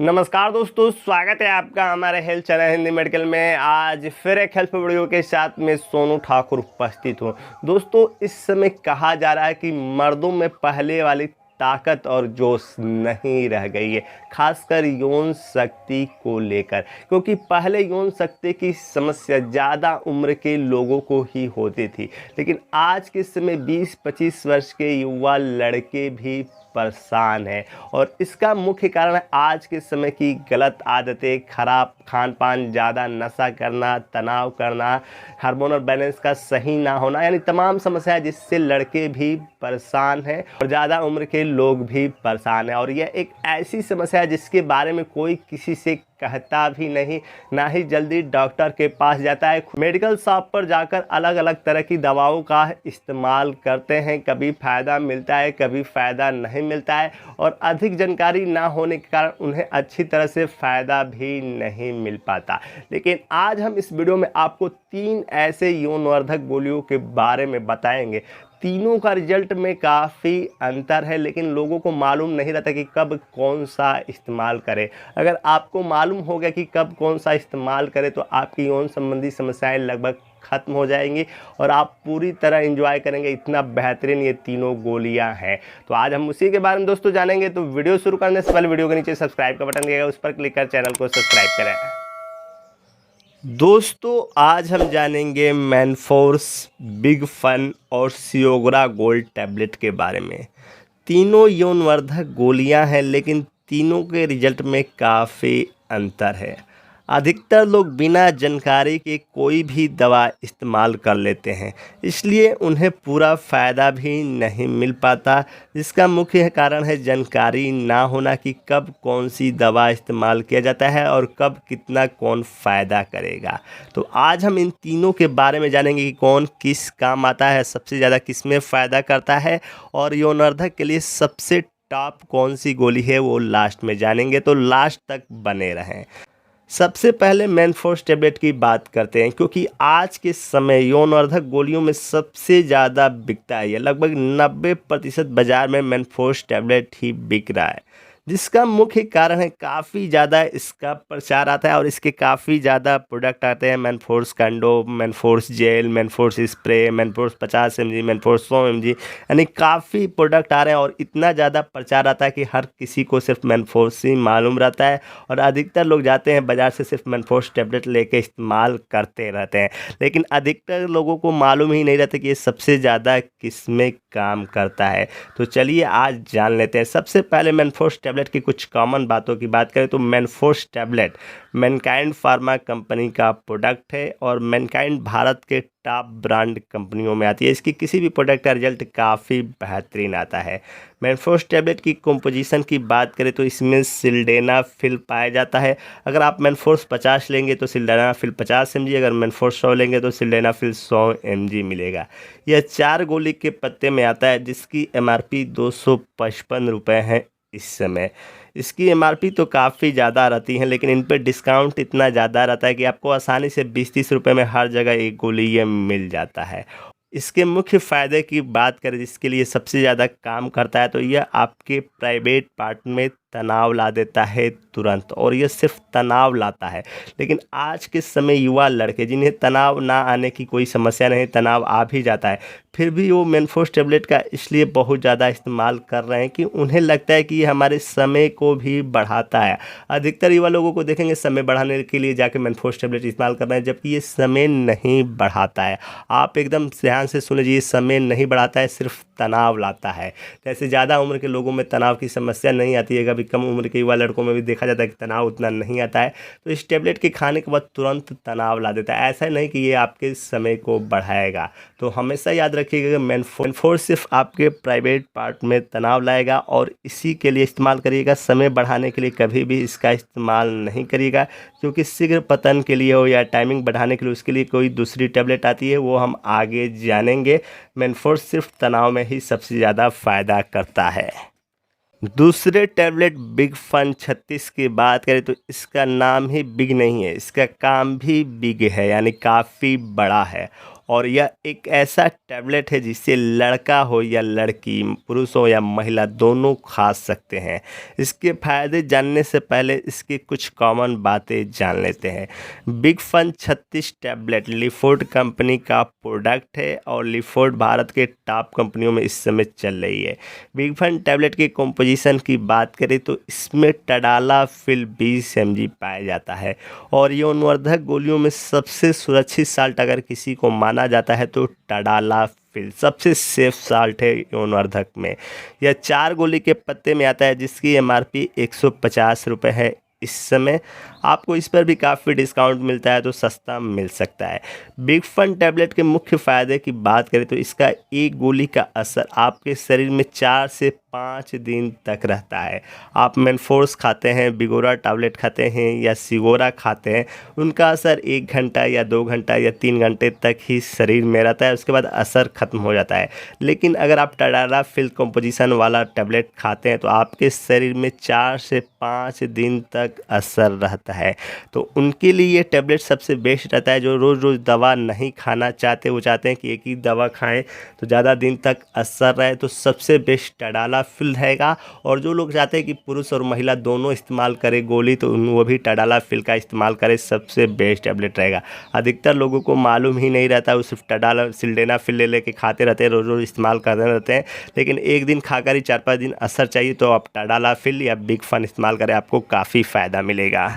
नमस्कार दोस्तों, स्वागत है आपका हमारे हेल्थ चैनल हिंदी मेडिकल में। आज फिर एक हेल्थ वीडियो के साथ में सोनू ठाकुर उपस्थित हूँ। दोस्तों, इस समय कहा जा रहा है कि मर्दों में पहले वाली ताकत और जोश नहीं रह गई है, खासकर यौन शक्ति को लेकर। क्योंकि पहले यौन शक्ति की समस्या ज़्यादा उम्र के लोगों को ही होती थी, लेकिन आज के समय 20-25 वर्ष के युवा लड़के भी परेशान है। और इसका मुख्य कारण है आज के समय की गलत आदतें, खराब खान पान, ज़्यादा नशा करना, तनाव करना, हार्मोनल बैलेंस का सही ना होना, यानी तमाम समस्याएं जिससे लड़के भी परेशान हैं और ज़्यादा उम्र के लोग भी परेशान हैं। और यह एक ऐसी समस्या है जिसके बारे में कोई किसी से कहता भी नहीं, ना ही जल्दी डॉक्टर के पास जाता है। मेडिकल शॉप पर जाकर अलग अलग तरह की दवाओं का इस्तेमाल करते हैं, कभी फ़ायदा मिलता है, कभी फ़ायदा नहीं मिलता है, और अधिक जानकारी ना होने के कारण उन्हें अच्छी तरह से फ़ायदा भी नहीं मिल पाता। लेकिन आज हम इस वीडियो में आपको 3 ऐसे यौनवर्धक गोलियों के बारे में बताएंगे। तीनों का रिजल्ट में काफ़ी अंतर है, लेकिन लोगों को मालूम नहीं रहता कि कब कौन सा इस्तेमाल करें। अगर आपको मालूम हो गया कि कब कौन सा इस्तेमाल करें तो आपकी यौन संबंधी समस्याएं लगभग ख़त्म हो जाएंगी और आप पूरी तरह एंजॉय करेंगे। इतना बेहतरीन ये तीनों गोलियां हैं। तो आज हम उसी के बारे में दोस्तों जानेंगे। तो वीडियो शुरू करने से पहले वीडियो के नीचे सब्सक्राइब का बटन दिएगा, उस पर क्लिक कर चैनल को सब्सक्राइब करें। दोस्तों, आज हम जानेंगे मैनफोर्स, बिग फन और सियोग्रा गोल्ड टैबलेट के बारे में। तीनों यौनवर्धक गोलियां हैं, लेकिन तीनों के रिजल्ट में काफ़ी अंतर है। अधिकतर लोग बिना जानकारी के कोई भी दवा इस्तेमाल कर लेते हैं, इसलिए उन्हें पूरा फ़ायदा भी नहीं मिल पाता। जिसका मुख्य कारण है जानकारी ना होना कि कब कौन सी दवा इस्तेमाल किया जाता है और कब कितना कौन फ़ायदा करेगा। तो आज हम इन तीनों के बारे में जानेंगे कि कौन किस काम आता है, सबसे ज़्यादा किस में फ़ायदा करता है, और यौनवर्धक के लिए सबसे टॉप कौन सी गोली है वो लास्ट में जानेंगे। तो लास्ट तक बने रहें। सबसे पहले मैनफोर्स टैबलेट की बात करते हैं, क्योंकि आज के समय यौनवर्धक गोलियों में सबसे ज़्यादा बिकता है। लगभग 90% बाज़ार में मैनफोर्स टैबलेट ही बिक रहा है, जिसका मुख्य कारण है काफ़ी ज़्यादा इसका प्रचार आता है और इसके काफ़ी ज़्यादा प्रोडक्ट आते हैं। मैनफोर्स कंडो, Manforce gel, Manforce spray, Manforce 50 mg, Manforce 100 mg, यानी काफ़ी प्रोडक्ट आ रहे हैं और इतना ज़्यादा प्रचार आता है कि हर किसी को सिर्फ मैनफोर्स ही मालूम रहता है। और अधिकतर लोग जाते हैं बाज़ार से सिर्फ मैनफोर्स टैबलेट लेके इस्तेमाल करते रहते हैं, लेकिन अधिकतर लोगों को मालूम ही नहीं रहता कि ये सबसे ज़्यादा किस में काम करता है। तो चलिए आज जान लेते हैं। सबसे पहले मैनफोर्स टैबलेट की कुछ कॉमन बातों की बात करें तो Manforce tablet Mankind pharma company का प्रोडक्ट है और मैनकाइंड भारत के टॉप ब्रांड कंपनियों में आती है। इसकी किसी भी प्रोडक्ट का रिजल्ट काफ़ी बेहतरीन आता है। मैनफोर्स टैबलेट की कंपोजिशन की बात करें तो इसमें सिल्डेनाफिल पाया जाता है। अगर आप मैनफोर्स 50 लेंगे तो सिल्डेनाफिल 50 mg, अगर मैनफोर्स 100 लेंगे तो सिल्डेनाफिल 100 mg मिलेगा। यह 4 गोली के पत्ते में आता है, जिसकी MRP 255 रुपये है इस समय। इसकी MRP तो काफ़ी ज़्यादा रहती है, लेकिन इन पर डिस्काउंट इतना ज़्यादा रहता है कि आपको आसानी से 20-30 रुपये में हर जगह एक गोली ये मिल जाता है। इसके मुख्य फ़ायदे की बात करें जिसके लिए सबसे ज़्यादा काम करता है तो यह आपके प्राइवेट पार्ट में तनाव ला देता है तुरंत, और यह सिर्फ तनाव लाता है। लेकिन आज के समय युवा लड़के जिन्हें तनाव ना आने की कोई समस्या नहीं, तनाव आ भी जाता है, फिर भी वो मैनफोर्स टैबलेट का इसलिए बहुत ज़्यादा इस्तेमाल कर रहे हैं कि उन्हें लगता है कि ये हमारे समय को भी बढ़ाता है। अधिकतर युवा लोगों को देखेंगे समय बढ़ाने के लिए जाके मैनफोर्स टैबलेट इस्तेमाल कर रहे हैं, जबकि ये समय नहीं बढ़ाता है। आप एकदम ध्यान से सुन लीजिए, समय नहीं बढ़ाता है, सिर्फ तनाव लाता है। जैसे ज़्यादा उम्र के लोगों में तनाव की समस्या नहीं आती है, कभी कम उम्र के युवा लड़कों में भी देखा जाता है कि तनाव उतना नहीं आता है, तो इस टैबलेट के खाने के बाद तुरंत तनाव ला देता है। ऐसा नहीं कि ये आपके समय को बढ़ाएगा। तो हमेशा याद रखिएगा, मैनफोर्स सिर्फ आपके प्राइवेट पार्ट में तनाव लाएगा और इसी के लिए इस्तेमाल करिएगा। समय बढ़ाने के लिए कभी भी इसका इस्तेमाल नहीं करिएगा, क्योंकि शीघ्र पतन के लिए हो या टाइमिंग बढ़ाने के लिए उसके लिए कोई दूसरी टैबलेट आती है, वो हम आगे जानेंगे। मैनफोर्स सिर्फ तनाव में ही सबसे ज़्यादा फ़ायदा करता है। दूसरे टैबलेट बिग फन 36 की बात करें तो इसका नाम ही बिग नहीं है, इसका काम भी बिग है, यानी काफ़ी बड़ा है। और यह एक ऐसा टैबलेट है जिसे लड़का हो या लड़की, पुरुष हो या महिला, दोनों खा सकते हैं। इसके फायदे जानने से पहले इसकी कुछ कॉमन बातें जान लेते हैं। Big fun 36 tablet Leeford company का प्रोडक्ट है और लिफोर्ड भारत के टॉप कंपनियों में इस समय चल रही है। बिग फन टैबलेट की कंपोजिशन की बात करें तो इसमें टडालाफिल 20 mg पाया जाता है और यौनवर्धक गोलियों में सबसे सुरक्षित साल्ट अगर किसी को माना जाता है तो टडालाफिल सबसे सेफ साल्ट है यौनवर्धक में। यह 4 गोली के पत्ते में आता है जिसकी MRP 150 रुपये है। इस समय आपको इस पर भी काफ़ी डिस्काउंट मिलता है तो सस्ता मिल सकता है। बिग फन टैबलेट के मुख्य फ़ायदे की बात करें तो इसका एक गोली का असर आपके शरीर में 4 से 5 दिन तक रहता है। आप मेनफोर्स खाते हैं, बिगोरा टैबलेट खाते हैं या सिगोरा खाते हैं, उनका असर 1 घंटा या 2 घंटा या 3 घंटे तक ही शरीर में रहता है, उसके बाद असर खत्म हो जाता है। लेकिन अगर आप टडालाफिल कंपोजिशन वाला टैबलेट खाते हैं तो आपके शरीर में 4 से 5 दिन तक असर रहता है। तो उनके लिए ये टैबलेट सबसे बेस्ट रहता है जो रोज़ रोज़ दवा नहीं खाना चाहते, वो चाहते हैं कि एक ही दवा खाएं तो ज़्यादा दिन तक असर रहे, तो सबसे बेस्ट टडालाफिल रहेगा। और जो लोग चाहते हैं कि पुरुष और महिला दोनों इस्तेमाल करें गोली तो वो भी टडालाफिल का इस्तेमाल करें, सबसे बेस्ट टैबलेट रहेगा। अधिकतर लोगों को मालूम ही नहीं रहता, वो सिर्फ सिल्डेनाफिल ले लेके खाते रहते हैं, रोज़ रोज़ इस्तेमाल करते रहते हैं, लेकिन एक दिन खाकर ही 4-5 दिन असर चाहिए तो आप टडालाफिल या बिग फन इस्तेमाल करें, आपको काफ़ी फ़ायदा मिलेगा।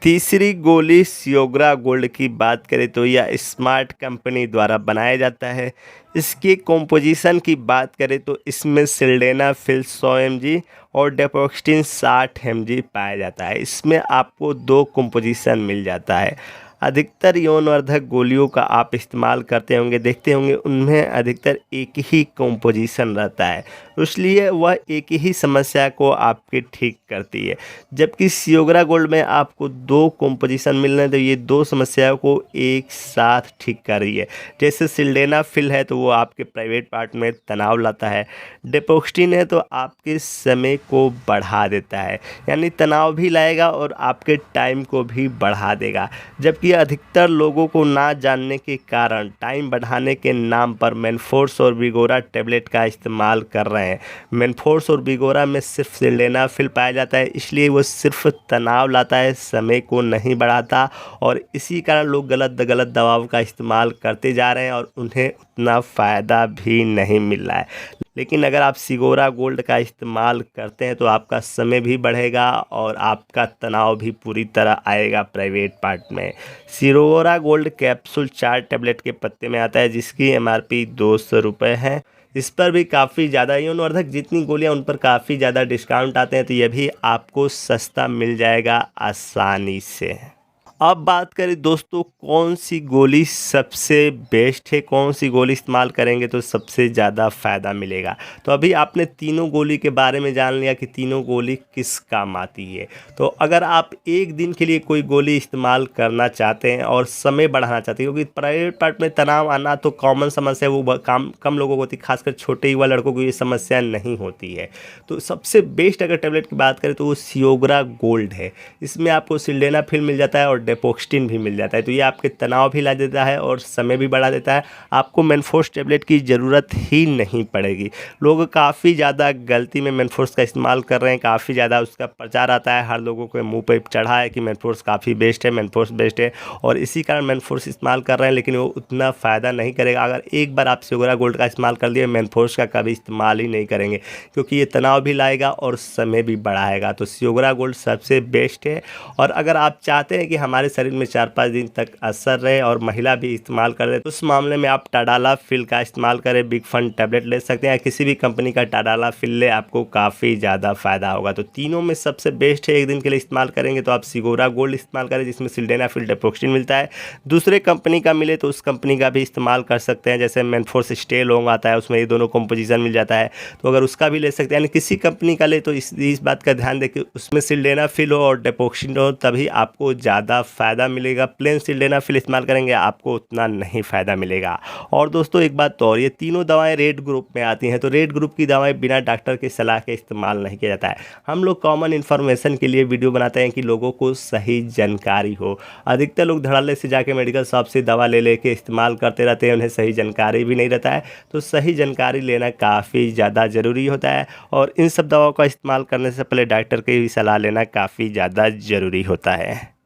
तीसरी गोली सियोग्रा गोल्ड की बात करें तो यह स्मार्ट कंपनी द्वारा बनाया जाता है। इसकी कंपोजिशन की बात करें तो इसमें सिल्डेनाफिल 100 mg और डेपोक्स्टिन 60 mg पाया जाता है। इसमें आपको 2 कंपोजिशन मिल जाता है। अधिकतर यौनवर्धक गोलियों का आप इस्तेमाल करते होंगे, देखते होंगे, उनमें अधिकतर एक ही कंपोजिशन रहता है, इसलिए वह एक ही समस्या को आपकी ठीक करती है। जबकि सियोग्रा गोल्ड में आपको 2 कंपोजिशन मिल रहे हैं तो ये 2 समस्याओं को एक साथ ठीक कर रही है। जैसे सिल्डेनाफिल है तो वो आपके प्राइवेट पार्ट में तनाव लाता है, डेपोक्स्टिन है तो आपके समय को बढ़ा देता है, यानी तनाव भी लाएगा और आपके टाइम को भी बढ़ा देगा। जबकि अधिकतर लोगों को ना जानने के कारण टाइम बढ़ाने के नाम पर मेनफोर्स और बिगोरा टैबलेट का इस्तेमाल कर रहे हैं। मेनफोर्स और बिगोरा में सिर्फ सिल्डेनाफिल पाया जाता है, इसलिए वो सिर्फ तनाव लाता है, समय को नहीं बढ़ाता, और इसी कारण लोग गलत दवाओं का इस्तेमाल करते जा रहे हैं और उन्हें उतना फ़ायदा भी नहीं मिल रहा है। लेकिन अगर आप सिगोरा गोल्ड का इस्तेमाल करते हैं तो आपका समय भी बढ़ेगा और आपका तनाव भी पूरी तरह आएगा प्राइवेट पार्ट में। सिगोरा गोल्ड कैप्सूल 4 टैबलेट के पत्ते में आता है जिसकी MRP 200 रुपये है। इस पर भी काफ़ी ज़्यादा यौनवर्धक जितनी गोलियां उन पर काफ़ी ज़्यादा डिस्काउंट आते हैं, तो यह भी आपको सस्ता मिल जाएगा आसानी से। अब बात करें दोस्तों कौन सी गोली सबसे बेस्ट है, कौन सी गोली इस्तेमाल करेंगे तो सबसे ज़्यादा फ़ायदा मिलेगा। तो अभी आपने तीनों गोली के बारे में जान लिया कि तीनों गोली किस काम आती है। तो अगर आप एक दिन के लिए कोई गोली इस्तेमाल करना चाहते हैं और समय बढ़ाना चाहते हैं, क्योंकि प्राइवेट पार्ट में तनाव आना तो कॉमन समस्या, वो कम लोगों को होती है, खासकर छोटे युवा लड़कों को ये समस्या नहीं होती है। तो सबसे बेस्ट अगर टैबलेट की बात करें तो वो सियोग्रा गोल्ड है। इसमें आपको सिल्डेनाफिल मिल जाता है और डेपोक्स्टिन भी मिल जाता है, तो ये आपके तनाव भी ला देता है और समय भी बढ़ा देता है। आपको मेनफोर्स टैबलेट की ज़रूरत ही नहीं पड़ेगी। लोग काफ़ी ज़्यादा गलती में मेनफोर्स का इस्तेमाल कर रहे हैं, काफ़ी ज़्यादा उसका प्रचार आता है, हर लोगों के मुंह पे चढ़ा है कि मेनफोर्स काफ़ी बेस्ट है, मेनफोर्स बेस्ट है, और इसी कारण मेनफोर्स इस्तेमाल कर रहे हैं, लेकिन वो उतना फ़ायदा नहीं करेगा। अगर एक बार आप सियोग्रा गोल्ड का इस्तेमाल कर लिए, मेनफोर्स का कभी इस्तेमाल ही नहीं करेंगे, क्योंकि ये तनाव भी लाएगा और समय भी बढ़ाएगा। तो सियोग्रा गोल्ड सबसे बेस्ट है। और अगर आप चाहते हैं कि हमारे शरीर में 4-5 दिन तक असर रहे और महिला भी इस्तेमाल कर ले, तो उस मामले में आप टडालाफिल का इस्तेमाल करें, बिग फन टैबलेट ले सकते हैं, या किसी भी कंपनी का टडालाफिल ले, आपको काफ़ी ज़्यादा फ़ायदा होगा। तो तीनों में सबसे बेस्ट है, एक दिन के लिए इस्तेमाल करेंगे तो आप सिगोरा गोल्ड इस्तेमाल करें जिसमें सिल्डेनाफिल डेपोक्स्टिन मिलता है। दूसरे कंपनी का मिले तो उस कंपनी का भी इस्तेमाल कर सकते हैं, जैसे मेनफोर्स स्टे लॉन्ग आता है, उसमें ये दोनों कंपोजिशन मिल जाता है, तो अगर उसका भी ले सकते हैं। यानी किसी कंपनी का ले तो इस बात का ध्यान दें कि उसमें सिल्डेनाफिल हो और डेपोक्स्टिन हो, तभी आपको ज़्यादा फ़ायदा मिलेगा, प्लेन सिल्डेनाफिल इस्तेमाल करेंगे आपको उतना नहीं फ़ायदा मिलेगा। और दोस्तों एक बात तो और, ये तीनों दवाएं रेड ग्रुप में आती हैं, तो रेड ग्रुप की दवाएं बिना डॉक्टर की सलाह के इस्तेमाल नहीं किया जाता है। हम लोग कॉमन इन्फॉर्मेशन के लिए वीडियो बनाते हैं कि लोगों को सही जानकारी हो। अधिकतर लोग धड़ल्ले से जाके मेडिकल शॉप से दवा ले लेके इस्तेमाल करते रहते हैं, उन्हें सही जानकारी भी नहीं रहता है। तो सही जानकारी लेना काफ़ी ज़्यादा ज़रूरी होता है और इन सब दवाओं का इस्तेमाल करने से पहले डॉक्टर की भी सलाह लेना काफ़ी ज़्यादा ज़रूरी होता है।